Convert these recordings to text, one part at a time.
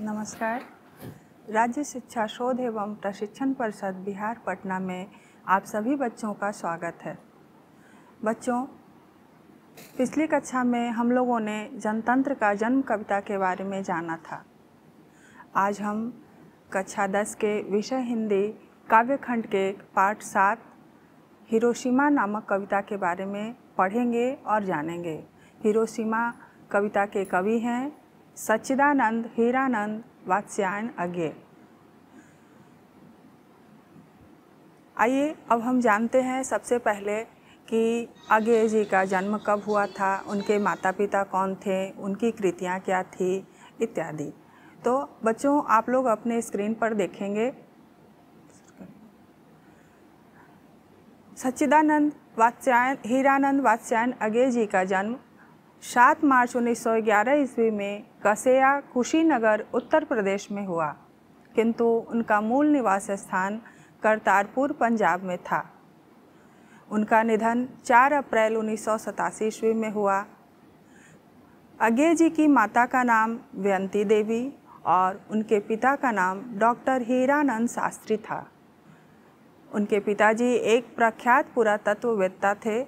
नमस्कार। राज्य शिक्षा शोध एवं प्रशिक्षण परिषद बिहार पटना में आप सभी बच्चों का स्वागत है। बच्चों, पिछली कक्षा में हम लोगों ने जनतंत्र का जन्म कविता के बारे में जाना था। आज हम कक्षा 10 के विषय हिंदी काव्यखंड के पाठ 7 हिरोशिमा नामक कविता के बारे में पढ़ेंगे और जानेंगे। हिरोशिमा कविता के कवि हैं सच्चिदानंद हीरानंद वात्स्यायन अज्ञेय। आइए अब हम जानते हैं सबसे पहले कि अज्ञेय जी का जन्म कब हुआ था, उनके माता पिता कौन थे, उनकी कृतियाँ क्या थी इत्यादि। तो बच्चों, आप लोग अपने स्क्रीन पर देखेंगे सच्चिदानंद हीरानंद वात्स्यायन अज्ञेय जी का जन्म 7 मार्च 1911 ईस्वी में कसेया कुशीनगर उत्तर प्रदेश में हुआ, किंतु उनका मूल निवास स्थान करतारपुर पंजाब में था। उनका निधन 4 अप्रैल 1987 ईस्वी में हुआ। अज्ञेय जी की माता का नाम व्यंती देवी और उनके पिता का नाम डॉक्टर हीरानंद शास्त्री था। उनके पिताजी एक प्रख्यात पुरातत्ववेत्ता थे।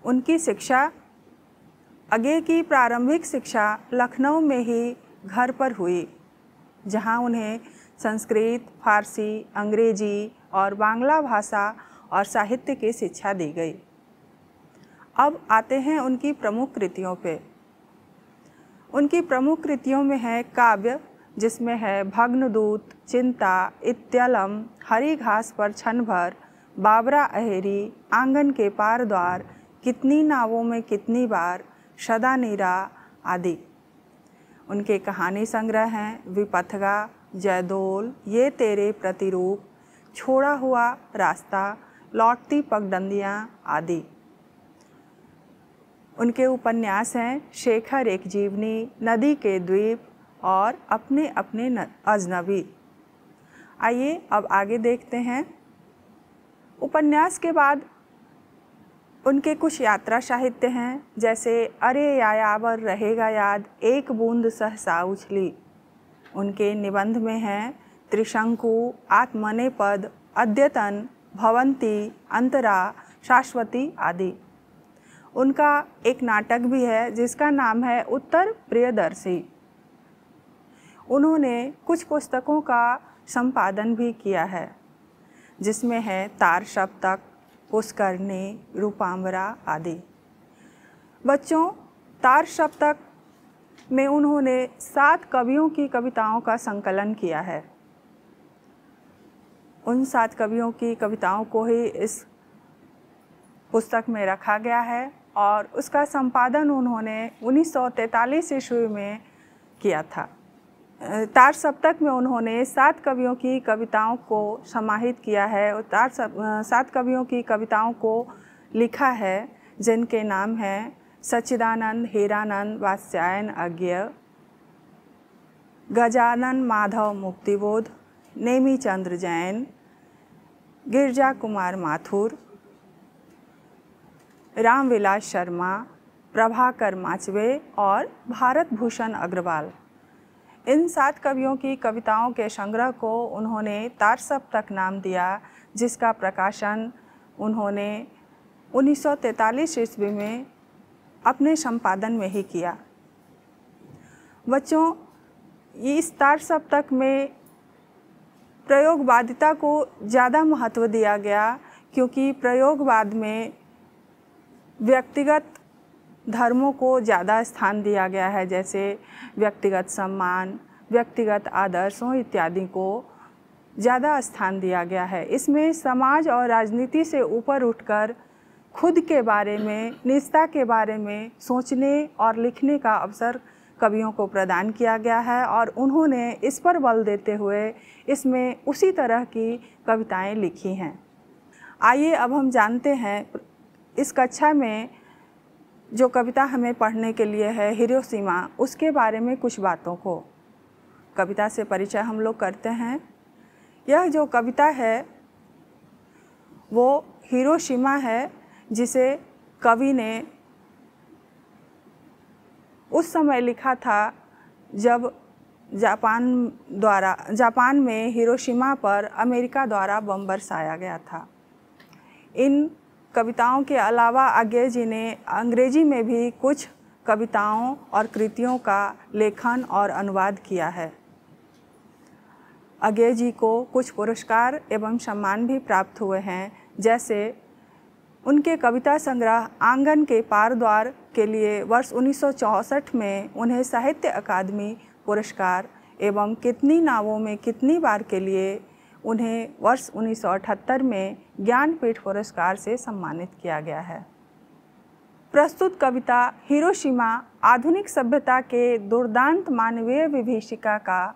उनकी शिक्षा अज्ञेय की प्रारंभिक शिक्षा लखनऊ में ही घर पर हुई, जहां उन्हें संस्कृत, फारसी, अंग्रेजी और बांग्ला भाषा और साहित्य की शिक्षा दी गई। अब आते हैं उनकी प्रमुख कृतियों पे। उनकी प्रमुख कृतियों में है काव्य, जिसमें है भग्नदूत, चिंता, इत्यलम, हरी घास पर क्षण भर, बाबरा अहेरी, आंगन के पार द्वार, कितनी नावों में कितनी बार, सदा नीरा आदि। उनके कहानी संग्रह हैं विपथगा, जयदोल, ये तेरे प्रतिरूप, छोड़ा हुआ रास्ता, लौटती पगडंदियाँ आदि। उनके उपन्यास हैं शेखर एक जीवनी, नदी के द्वीप और अपने अपने अजनबी। आइए अब आगे देखते हैं। उपन्यास के बाद उनके कुछ यात्रा साहित्य हैं, जैसे अरे यायावर रहेगा याद, एक बूंद सहसा उछली। उनके निबंध में हैं त्रिशंकु, आत्मनेपद, अद्यतन, भवंती, अंतरा, शाश्वती आदि। उनका एक नाटक भी है जिसका नाम है उत्तर प्रियदर्शी। उन्होंने कुछ पुस्तकों का संपादन भी किया है, जिसमें है तार सप्तक, पुष्करणी, रूपांबरा आदि। बच्चों, तार सप्तक में उन्होंने 7 कवियों की कविताओं का संकलन किया है। उन 7 कवियों की कविताओं को ही इस पुस्तक में रखा गया है और उसका संपादन उन्होंने 1943 ईस्वी में किया था। तार सप्तक में उन्होंने 7 कवियों की कविताओं को समाहित किया है और 7 कवियों की कविताओं को लिखा है, जिनके नाम हैं सच्चिदानंद हीरानंद वात्स्यायन अज्ञेय, गजानन माधव मुक्तिबोध, नेमी चंद्र जैन, गिरजा कुमार माथुर, रामविलास शर्मा, प्रभाकर माचवे और भारत भूषण अग्रवाल। इन 7 कवियों की कविताओं के संग्रह को उन्होंने तार सप्तक नाम दिया, जिसका प्रकाशन उन्होंने 1943 ईस्वी में अपने संपादन में ही किया। बच्चों, इस तार सप्तक में प्रयोगवादिता को ज़्यादा महत्व दिया गया, क्योंकि प्रयोगवाद में व्यक्तिगत धर्मों को ज़्यादा स्थान दिया गया है, जैसे व्यक्तिगत सम्मान, व्यक्तिगत आदर्शों इत्यादि को ज़्यादा स्थान दिया गया है। इसमें समाज और राजनीति से ऊपर उठकर खुद के बारे में, निजता के बारे में सोचने और लिखने का अवसर कवियों को प्रदान किया गया है और उन्होंने इस पर बल देते हुए इसमें उसी तरह की कविताएं लिखी हैं। आइए अब हम जानते हैं इस कक्षा में जो कविता हमें पढ़ने के लिए है हिरोशिमा, उसके बारे में कुछ बातों को। कविता से परिचय हम लोग करते हैं। यह जो कविता है वो हिरोशिमा है, जिसे कवि ने उस समय लिखा था जब जापान में हिरोशिमा पर अमेरिका द्वारा बम बरसाया गया था। इन कविताओं के अलावा अज्ञे जी ने अंग्रेजी में भी कुछ कविताओं और कृतियों का लेखन और अनुवाद किया है। अज्ञे जी को कुछ पुरस्कार एवं सम्मान भी प्राप्त हुए हैं, जैसे उनके कविता संग्रह आंगन के पार द्वार के लिए वर्ष 1964 में उन्हें साहित्य अकादमी पुरस्कार एवं कितनी नावों में कितनी बार के लिए उन्हें वर्ष 1978 में ज्ञानपीठ पुरस्कार से सम्मानित किया गया है। प्रस्तुत कविता हिरोशिमा आधुनिक सभ्यता के दुर्दांत मानवीय विभीषिका का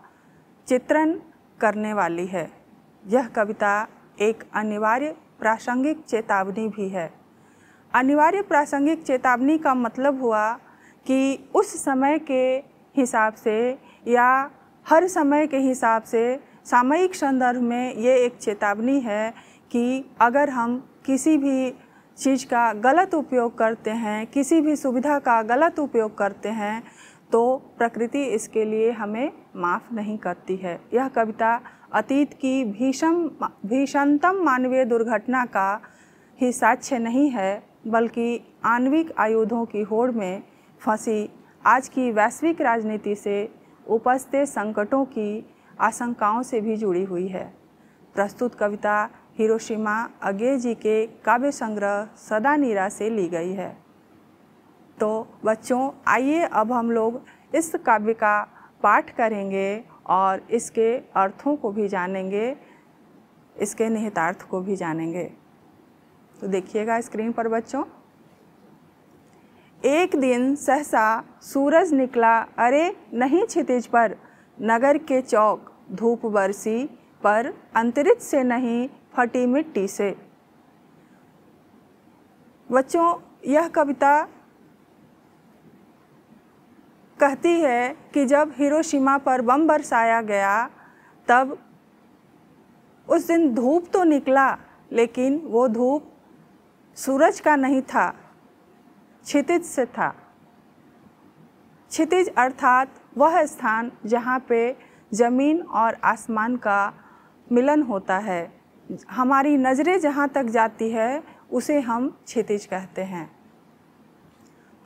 चित्रण करने वाली है। यह कविता एक अनिवार्य प्रासंगिक चेतावनी भी है। अनिवार्य प्रासंगिक चेतावनी का मतलब हुआ कि उस समय के हिसाब से या हर समय के हिसाब से सामयिक संदर्भ में ये एक चेतावनी है कि अगर हम किसी भी चीज़ का गलत उपयोग करते हैं, किसी भी सुविधा का गलत उपयोग करते हैं, तो प्रकृति इसके लिए हमें माफ़ नहीं करती है। यह कविता अतीत की भीषणतम मानवीय दुर्घटना का ही साक्ष्य नहीं है, बल्कि आणविक आयुधों की होड़ में फंसी आज की वैश्विक राजनीति से उपस्थित संकटों की आशंकाओं से भी जुड़ी हुई है। प्रस्तुत कविता हिरोशिमा अज्ञे जी के काव्य संग्रह सदा नीरा से ली गई है। तो बच्चों, आइए अब हम लोग इस काव्य का पाठ करेंगे और इसके अर्थों को भी जानेंगे, इसके निहितार्थ को भी जानेंगे। तो देखिएगा स्क्रीन पर बच्चों। एक दिन सहसा सूरज निकला, अरे नहीं क्षितिज पर, नगर के चौक धूप बरसी पर, अंतरिक्ष से नहीं फटी मिट्टी से। बच्चों, यह कविता कहती है कि जब हिरोशिमा पर बम बरसाया गया तब उस दिन धूप तो निकला, लेकिन वो धूप सूरज का नहीं था, क्षितिज से था। क्षितिज अर्थात वह स्थान जहाँ पे ज़मीन और आसमान का मिलन होता है। हमारी नज़रें जहाँ तक जाती है उसे हम क्षितिज कहते हैं।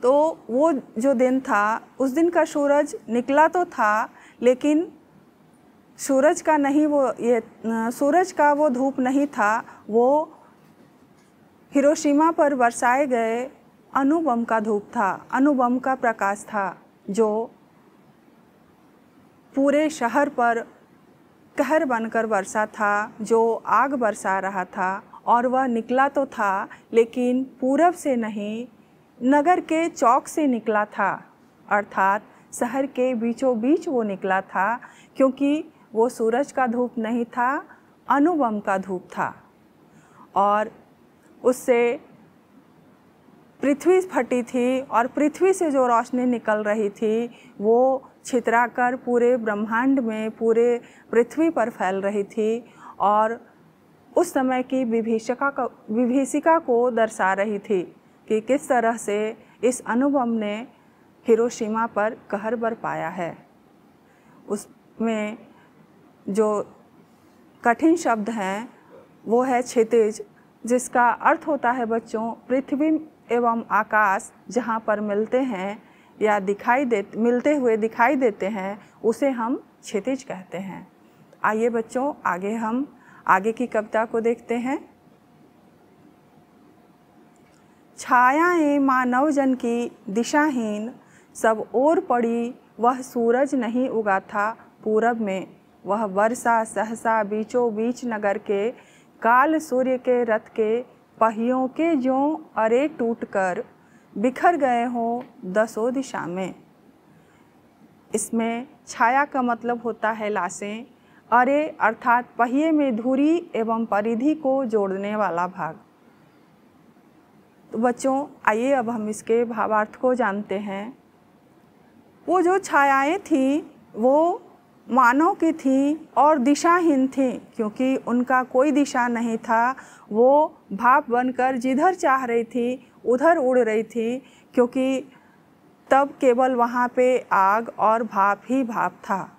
तो वो जो दिन था, उस दिन का सूरज निकला तो था, लेकिन सूरज का नहीं, सूरज का वो धूप नहीं था, वो हिरोशिमा पर बरसाए गए अणुबम का धूप था, अणुबम का प्रकाश था, जो पूरे शहर पर कहर बनकर बरसा था, जो आग बरसा रहा था। और वह निकला तो था, लेकिन पूरब से नहीं, नगर के चौक से निकला था, अर्थात शहर के बीचों बीच वो निकला था, क्योंकि वो सूरज का धूप नहीं था, अणुबम का धूप था। और उससे पृथ्वी फटी थी और पृथ्वी से जो रोशनी निकल रही थी वो छितराकर पूरे ब्रह्मांड में, पूरे पृथ्वी पर फैल रही थी और उस समय की विभीषिका को दर्शा रही थी कि किस तरह से इस अणुबम ने हिरोशिमा पर कहर बरपाया है। उसमें जो कठिन शब्द हैं वो है क्षितिज, जिसका अर्थ होता है बच्चों पृथ्वी एवं आकाश जहाँ पर मिलते हैं या मिलते हुए दिखाई देते हैं, उसे हम क्षितिज कहते हैं। आइए बच्चों, हम आगे की कविता को देखते हैं। छायाएं मानव जन की दिशाहीन, सब ओर पड़ी, वह सूरज नहीं उगा था पूरब में, वह वर्षा सहसा बीचों बीच नगर के, काल सूर्य के रथ के पहियों के ज्यों अरे टूट कर बिखर गए हों दसों दिशा में। इसमें छाया का मतलब होता है लाशें, अरे अर्थात पहिए में धुरी एवं परिधि को जोड़ने वाला भाग। तो बच्चों, आइए अब हम इसके भावार्थ को जानते हैं। वो जो छायाएं थीं वो मानव की थी और दिशाहीन थी, क्योंकि उनका कोई दिशा नहीं था। वो भाप बनकर जिधर चाह रही थी उधर उड़ रही थी, क्योंकि तब केवल वहाँ पे आग और भाप ही भाप था।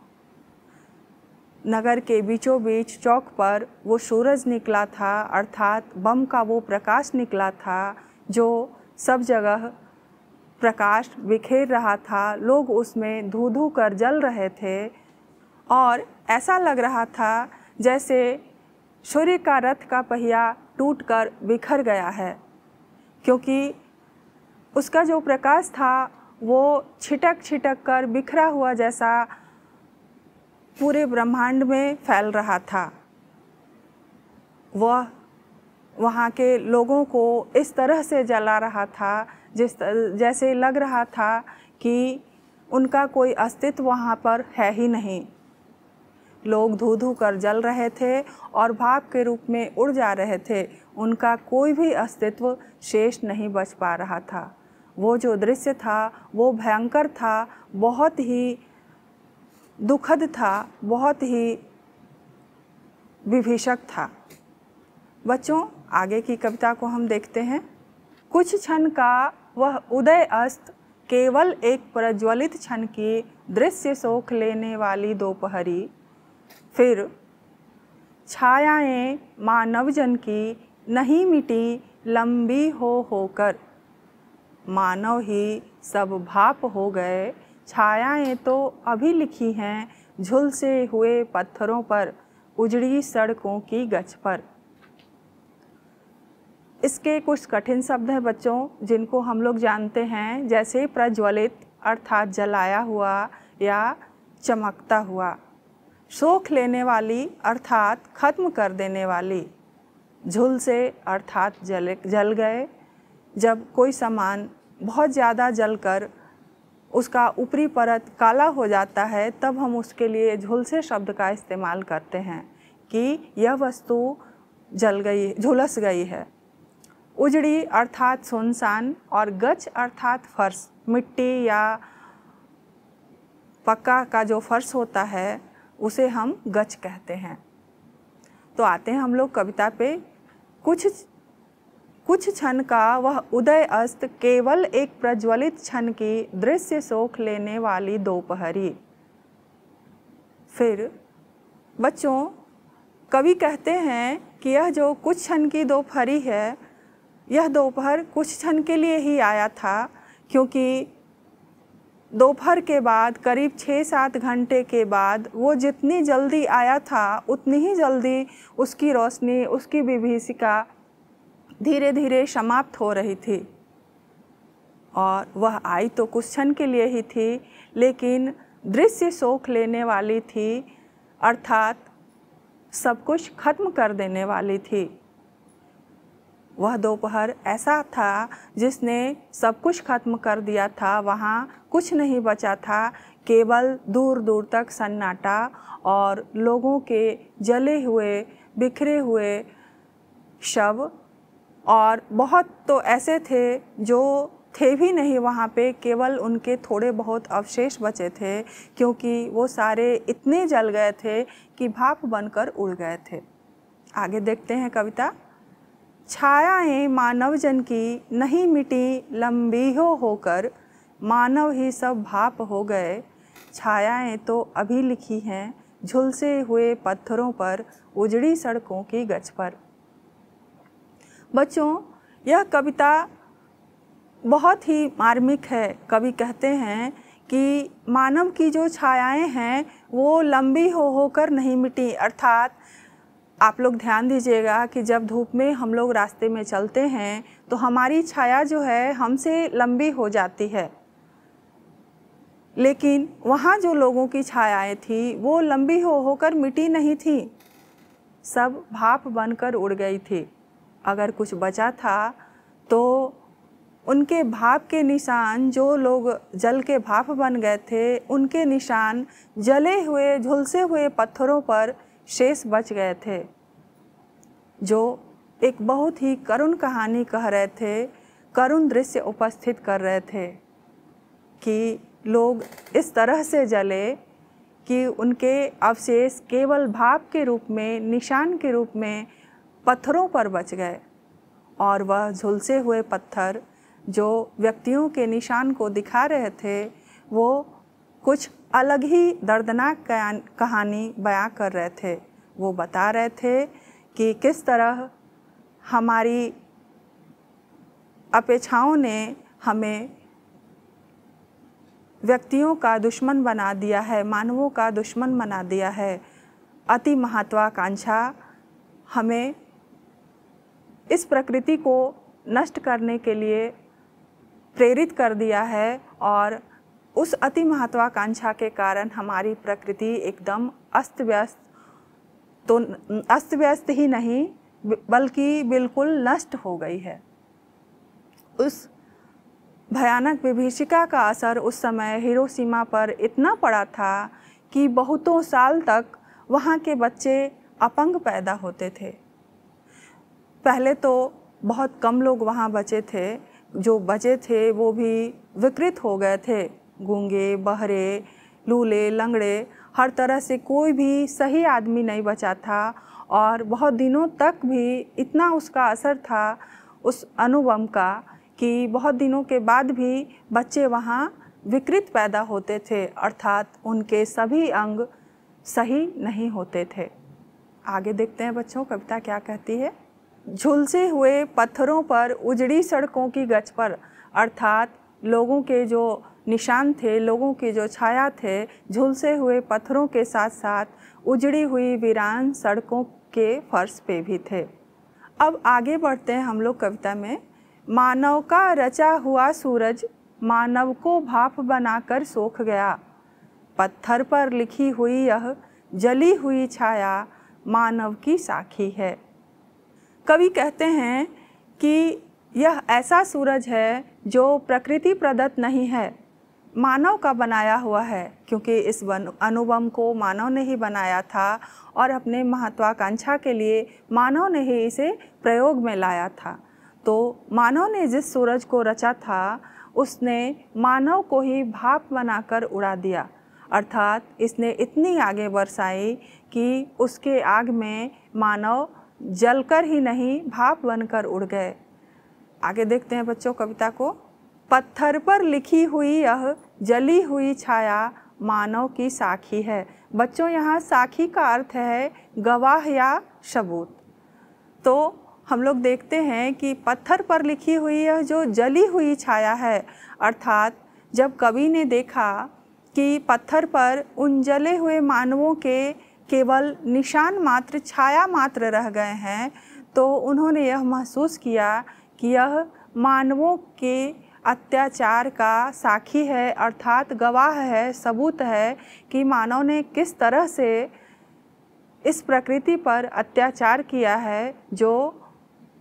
नगर के बीचों बीच चौक पर वो सूरज निकला था, अर्थात बम का वो प्रकाश निकला था जो सब जगह प्रकाश बिखेर रहा था। लोग उसमें धू धू कर जल रहे थे और ऐसा लग रहा था जैसे सूर्य का रथ का पहिया टूटकर बिखर गया है, क्योंकि उसका जो प्रकाश था वो छिटक छिटक कर बिखरा हुआ जैसा पूरे ब्रह्मांड में फैल रहा था। वह वहाँ के लोगों को इस तरह से जला रहा था जैसे लग रहा था कि उनका कोई अस्तित्व वहाँ पर है ही नहीं। लोग धू धू कर जल रहे थे और भाप के रूप में उड़ जा रहे थे। उनका कोई भी अस्तित्व शेष नहीं बच पा रहा था। वो जो दृश्य था वो भयंकर था, बहुत ही दुखद था, बहुत ही विभीषक था। बच्चों, आगे की कविता को हम देखते हैं। कुछ क्षण का वह उदय अस्त, केवल एक प्रज्वलित क्षण की दृश्य सोख लेने वाली दोपहरी। फिर छायाएं मानवजन की नहीं मिटी लंबी होकर, मानव ही सब भाप हो गए। छायाएं तो अभी लिखी हैं झुलसे हुए पत्थरों पर, उजड़ी सड़कों की गच पर। इसके कुछ कठिन शब्द हैं बच्चों, जिनको हम लोग जानते हैं, जैसे प्रज्वलित अर्थात जलाया हुआ या चमकता हुआ, सोख लेने वाली अर्थात खत्म कर देने वाली, झुलसे अर्थात जल गए। जब कोई सामान बहुत ज़्यादा जलकर उसका ऊपरी परत काला हो जाता है तब हम उसके लिए झुलसे शब्द का इस्तेमाल करते हैं कि यह वस्तु जल गई, झुलस गई है। उजड़ी अर्थात सुनसान और गच अर्थात फर्श, मिट्टी या पक्का का जो फर्श होता है उसे हम गच कहते हैं। तो आते हैं हम लोग कविता पे। कुछ क्षण का वह उदय अस्त, केवल एक प्रज्वलित क्षण की दृश्य सोख लेने वाली दोपहरी। फिर बच्चों, कवि कहते हैं कि यह जो कुछ क्षण की दोपहरी है, यह दोपहर कुछ क्षण के लिए ही आया था, क्योंकि दोपहर के बाद करीब 6-7 घंटे के बाद वो जितनी जल्दी आया था उतनी ही जल्दी उसकी रोशनी, उसकी विभीषिका धीरे धीरे समाप्त हो रही थी। और वह आई तो कुछ क्षण के लिए ही थी, लेकिन दृश्य सोख लेने वाली थी, अर्थात सब कुछ खत्म कर देने वाली थी। वह दोपहर ऐसा था जिसने सब कुछ खत्म कर दिया था। वहाँ कुछ नहीं बचा था, केवल दूर दूर तक सन्नाटा और लोगों के जले हुए, बिखरे हुए शव, और बहुत तो ऐसे थे जो थे भी नहीं वहाँ पे, केवल उनके थोड़े बहुत अवशेष बचे थे, क्योंकि वो सारे इतने जल गए थे कि भाप बनकर उड़ गए थे। आगे देखते हैं कविता। छायाएं मानवजन की नहीं मिटी लंबी होकर, मानव ही सब भाप हो गए। छायाएं तो अभी लिखी हैं झुलसे हुए पत्थरों पर, उजड़ी सड़कों की गच पर। बच्चों, यह कविता बहुत ही मार्मिक है। कवि कहते हैं कि मानव की जो छायाएं हैं वो लंबी होकर नहीं मिटी, अर्थात आप लोग ध्यान दीजिएगा कि जब धूप में हम लोग रास्ते में चलते हैं तो हमारी छाया जो है हमसे लंबी हो जाती है, लेकिन वहाँ जो लोगों की छायाएं थी वो लंबी होकर मिटी नहीं थी, सब भाप बनकर उड़ गई थी। अगर कुछ बचा था तो उनके भाप के निशान, जो लोग जल के भाप बन गए थे उनके निशान जले हुए झुलसे हुए पत्थरों पर शेष बच गए थे, जो एक बहुत ही करुण कहानी कह रहे थे, करुण दृश्य उपस्थित कर रहे थे कि लोग इस तरह से जले कि उनके अवशेष केवल भाप के रूप में, निशान के रूप में पत्थरों पर बच गए। और वह झुलसे हुए पत्थर जो व्यक्तियों के निशान को दिखा रहे थे वो कुछ अलग ही दर्दनाक कहानी बयां कर रहे थे। वो बता रहे थे कि किस तरह हमारी अपेक्षाओं ने हमें व्यक्तियों का दुश्मन बना दिया है, मानवों का दुश्मन बना दिया है। अति महत्वाकांक्षा हमें इस प्रकृति को नष्ट करने के लिए प्रेरित कर दिया है और उस अति महत्वाकांक्षा के कारण हमारी प्रकृति एकदम अस्त व्यस्त ही नहीं बल्कि बिल्कुल नष्ट हो गई है। उस भयानक विभीषिका का असर उस समय हिरोशिमा पर इतना पड़ा था कि बहुतों साल तक वहाँ के बच्चे अपंग पैदा होते थे। पहले तो बहुत कम लोग वहाँ बचे थे, जो बचे थे वो भी विकृत हो गए थे। गूंगे, बहरे, लूले, लंगड़े, हर तरह से कोई भी सही आदमी नहीं बचा था और बहुत दिनों तक भी इतना उसका असर था उस अणुबम का कि बहुत दिनों के बाद भी बच्चे वहाँ विकृत पैदा होते थे, अर्थात उनके सभी अंग सही नहीं होते थे। आगे देखते हैं बच्चों, कविता क्या कहती है। झुलसे हुए पत्थरों पर उजड़ी सड़कों की गज पर, अर्थात लोगों के जो निशान थे, लोगों की जो छाया थे, झुलसे हुए पत्थरों के साथ साथ उजड़ी हुई वीरान सड़कों के फर्श पे भी थे। अब आगे बढ़ते हैं हम लोग कविता में। मानव का रचा हुआ सूरज मानव को भाप बनाकर सोख गया, पत्थर पर लिखी हुई यह जली हुई छाया मानव की साखी है। कवि कहते हैं कि यह ऐसा सूरज है जो प्रकृति प्रदत्त नहीं है, मानव का बनाया हुआ है, क्योंकि इस अणुबम को मानव ने ही बनाया था और अपने महत्वाकांक्षा के लिए मानव ने ही इसे प्रयोग में लाया था। तो मानव ने जिस सूरज को रचा था उसने मानव को ही भाप बनाकर उड़ा दिया, अर्थात इसने इतनी आगे बरसाई कि उसके आग में मानव जलकर ही नहीं भाप बनकर उड़ गए। आगे देखते हैं बच्चों कविता को। पत्थर पर लिखी हुई यह जली हुई छाया मानव की साखी है। बच्चों यहाँ साखी का अर्थ है गवाह या सबूत। तो हम लोग देखते हैं कि पत्थर पर लिखी हुई यह जो जली हुई छाया है, अर्थात जब कवि ने देखा कि पत्थर पर उन जले हुए मानवों के केवल निशान मात्र, छाया मात्र रह गए हैं, तो उन्होंने यह महसूस किया कि यह मानवों के अत्याचार का साक्षी है, अर्थात गवाह है, सबूत है कि मानव ने किस तरह से इस प्रकृति पर अत्याचार किया है, जो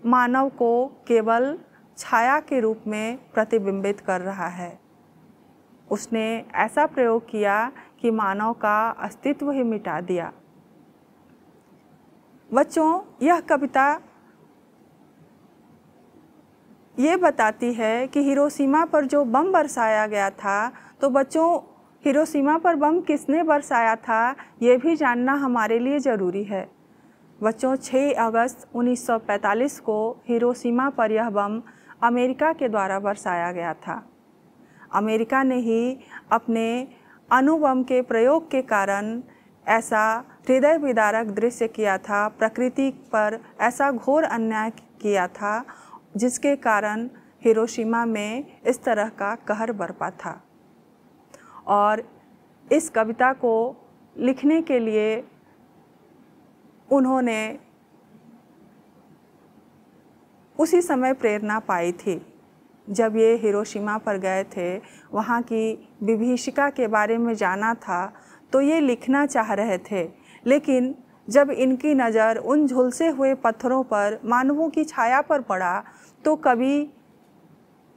मानव को केवल छाया के रूप में प्रतिबिंबित कर रहा है। उसने ऐसा प्रयोग किया कि मानव का अस्तित्व ही मिटा दिया। बच्चों, यह कविता ये बताती है कि हिरोशिमा पर जो बम बरसाया गया था, तो बच्चों हिरोशिमा पर बम किसने बरसाया था ये भी जानना हमारे लिए ज़रूरी है। बच्चों 6 अगस्त 1945 को हिरोशिमा पर यह बम अमेरिका के द्वारा बरसाया गया था। अमेरिका ने ही अपने अणुबम के प्रयोग के कारण ऐसा हृदय विदारक दृश्य किया था, प्रकृति पर ऐसा घोर अन्याय किया था, जिसके कारण हिरोशिमा में इस तरह का कहर बरपा था। और इस कविता को लिखने के लिए उन्होंने उसी समय प्रेरणा पाई थी जब ये हिरोशिमा पर गए थे, वहाँ की विभीषिका के बारे में जाना था, तो ये लिखना चाह रहे थे। लेकिन जब इनकी नज़र उन झुलसे हुए पत्थरों पर, मानवों की छाया पर पड़ा, तो कवि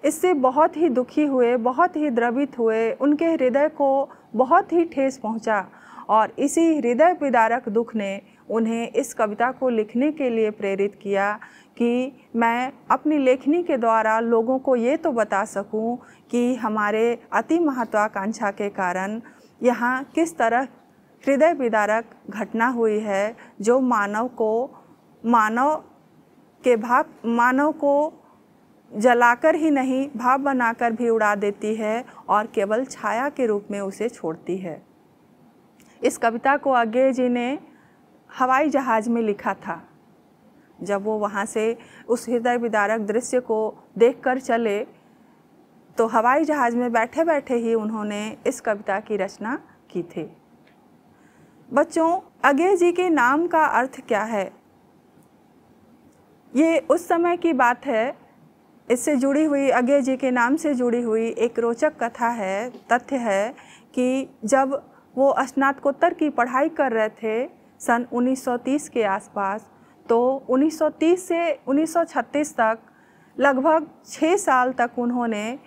इससे बहुत ही दुखी हुए, बहुत ही द्रवित हुए, उनके हृदय को बहुत ही ठेस पहुंचा और इसी हृदय विदारक दुख ने उन्हें इस कविता को लिखने के लिए प्रेरित किया कि मैं अपनी लेखनी के द्वारा लोगों को ये तो बता सकूं कि हमारे अति महत्वाकांक्षा के कारण यहाँ किस तरह हृदय विदारक घटना हुई है, जो मानव को जलाकर ही नहीं, भाप बनाकर भी उड़ा देती है और केवल छाया के रूप में उसे छोड़ती है। इस कविता को अज्ञेय जी ने हवाई जहाज़ में लिखा था। जब वो वहाँ से उस हृदय विदारक दृश्य को देखकर चले तो हवाई जहाज़ में बैठे बैठे ही उन्होंने इस कविता की रचना की थी। बच्चों, अज्ञेय जी के नाम का अर्थ क्या है? ये उस समय की बात है। इससे जुड़ी हुई, अज्ञेय जी के नाम से जुड़ी हुई एक रोचक कथा है, तथ्य है कि जब वो स्नातकोत्तर की पढ़ाई कर रहे थे सन 1930 के आसपास, तो 1930 से 1936 तक लगभग 6 साल तक उन्होंने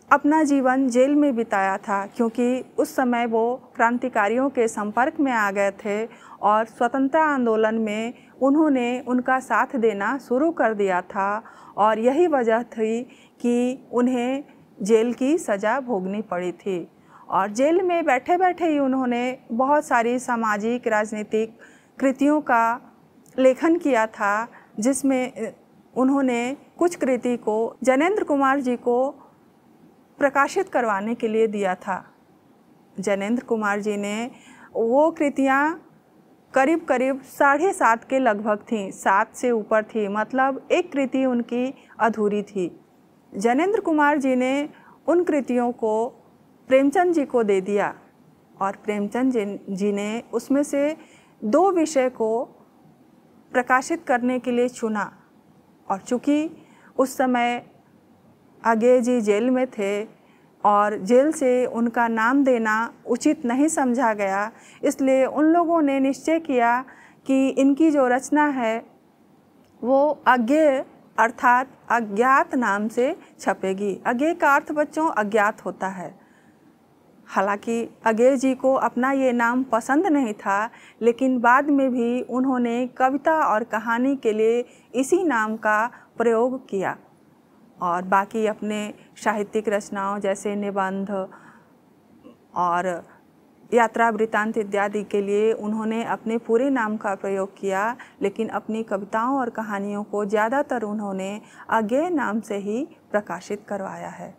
अपना जीवन जेल में बिताया था, क्योंकि उस समय वो क्रांतिकारियों के संपर्क में आ गए थे और स्वतंत्रता आंदोलन में उन्होंने उनका साथ देना शुरू कर दिया था और यही वजह थी कि उन्हें जेल की सज़ा भोगनी पड़ी थी। और जेल में बैठे बैठे ही उन्होंने बहुत सारी सामाजिक राजनीतिक कृतियों का लेखन किया था, जिसमें उन्होंने कुछ कृति को जैनेंद्र कुमार जी को प्रकाशित करवाने के लिए दिया था। जैनेंद्र कुमार जी ने वो कृतियाँ करीब करीब 7.5 के लगभग थीं, 7 से ऊपर थी, मतलब एक कृति उनकी अधूरी थी। जैनेंद्र कुमार जी ने उन कृतियों को प्रेमचंद जी को दे दिया और प्रेमचंद जी ने उसमें से 2 विषय को प्रकाशित करने के लिए चुना। और चूँकि उस समय अज्ञेय जी जेल में थे और जेल से उनका नाम देना उचित नहीं समझा गया, इसलिए उन लोगों ने निश्चय किया कि इनकी जो रचना है वो अज्ञेय अर्थात अज्ञात नाम से छपेगी। अज्ञेय का अर्थ बच्चों अज्ञात होता है। हालांकि अज्ञेय जी को अपना ये नाम पसंद नहीं था, लेकिन बाद में भी उन्होंने कविता और कहानी के लिए इसी नाम का प्रयोग किया और बाकी अपने साहित्यिक रचनाओं जैसे निबंध और यात्रा वृत्तांत इत्यादि के लिए उन्होंने अपने पूरे नाम का प्रयोग किया, लेकिन अपनी कविताओं और कहानियों को ज़्यादातर उन्होंने अज्ञेय नाम से ही प्रकाशित करवाया है।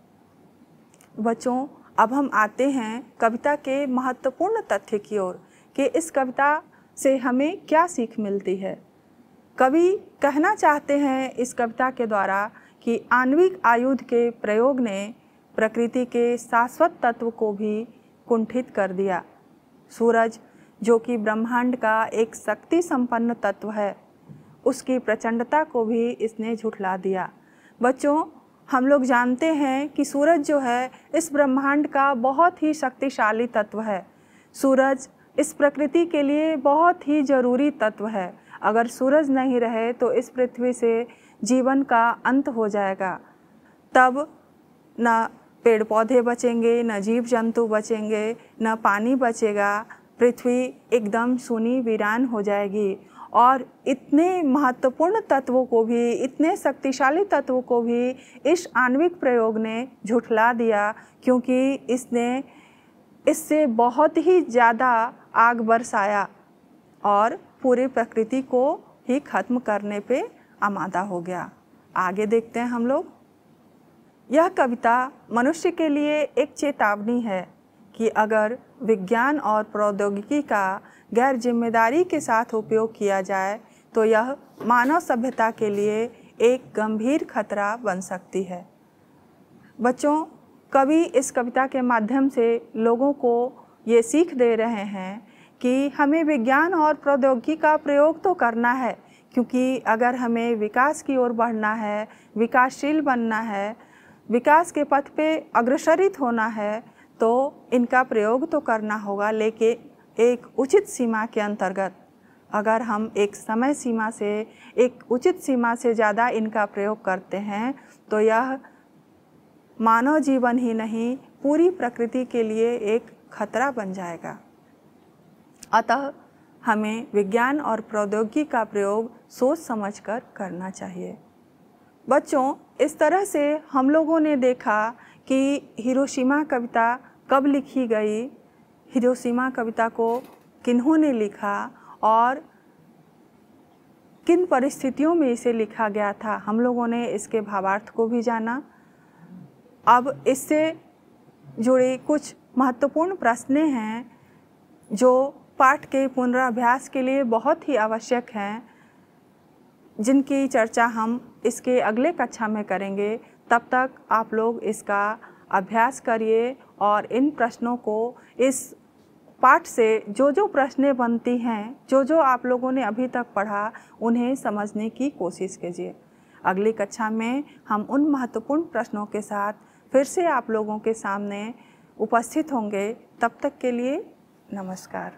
बच्चों, अब हम आते हैं कविता के महत्वपूर्ण तथ्य की ओर कि इस कविता से हमें क्या सीख मिलती है। कवि कहना चाहते हैं इस कविता के द्वारा कि आणविक आयुध के प्रयोग ने प्रकृति के शाश्वत तत्व को भी कुंठित कर दिया। सूरज, जो कि ब्रह्मांड का एक शक्ति संपन्न तत्व है, उसकी प्रचंडता को भी इसने झुठला दिया। बच्चों, हम लोग जानते हैं कि सूरज जो है इस ब्रह्मांड का बहुत ही शक्तिशाली तत्व है। सूरज इस प्रकृति के लिए बहुत ही ज़रूरी तत्व है। अगर सूरज नहीं रहे तो इस पृथ्वी से जीवन का अंत हो जाएगा। तब न पेड़ पौधे बचेंगे, न जीव जंतु बचेंगे, न पानी बचेगा। पृथ्वी एकदम सूनी वीरान हो जाएगी। और इतने महत्वपूर्ण तत्वों को भी, इतने शक्तिशाली तत्वों को भी इस आणविक प्रयोग ने झुठला दिया, क्योंकि इसने इससे बहुत ही ज़्यादा आग बरसाया और पूरी प्रकृति को ही खत्म करने पे आमादा हो गया। आगे देखते हैं हम लोग। यह कविता मनुष्य के लिए एक चेतावनी है कि अगर विज्ञान और प्रौद्योगिकी का गैर जिम्मेदारी के साथ उपयोग किया जाए तो यह मानव सभ्यता के लिए एक गंभीर खतरा बन सकती है। बच्चों, कवि इस कविता के माध्यम से लोगों को ये सीख दे रहे हैं कि हमें विज्ञान और प्रौद्योगिकी का प्रयोग तो करना है, क्योंकि अगर हमें विकास की ओर बढ़ना है, विकासशील बनना है, विकास के पथ पे अग्रसरित होना है, तो इनका प्रयोग तो करना होगा, लेकिन एक उचित सीमा के अंतर्गत। अगर हम एक समय सीमा से, एक उचित सीमा से ज़्यादा इनका प्रयोग करते हैं तो यह मानव जीवन ही नहीं, पूरी प्रकृति के लिए एक खतरा बन जाएगा। अतः हमें विज्ञान और प्रौद्योगिकी का प्रयोग सोच समझकर करना चाहिए। बच्चों, इस तरह से हम लोगों ने देखा कि हिरोशिमा कविता कब लिखी गई, हिरोशिमा कविता को किन्होंने लिखा और किन परिस्थितियों में इसे लिखा गया था, हम लोगों ने इसके भावार्थ को भी जाना। अब इससे जुड़ी कुछ महत्वपूर्ण प्रश्न हैं जो पाठ के पुनराभ्यास के लिए बहुत ही आवश्यक हैं, जिनकी चर्चा हम इसके अगले कक्षा में करेंगे। तब तक आप लोग इसका अभ्यास करिए और इन प्रश्नों को, इस पाठ से जो प्रश्नें बनती हैं, जो आप लोगों ने अभी तक पढ़ा, उन्हें समझने की कोशिश कीजिए। अगली कक्षा में हम उन महत्वपूर्ण प्रश्नों के साथ फिर से आप लोगों के सामने उपस्थित होंगे। तब तक के लिए नमस्कार।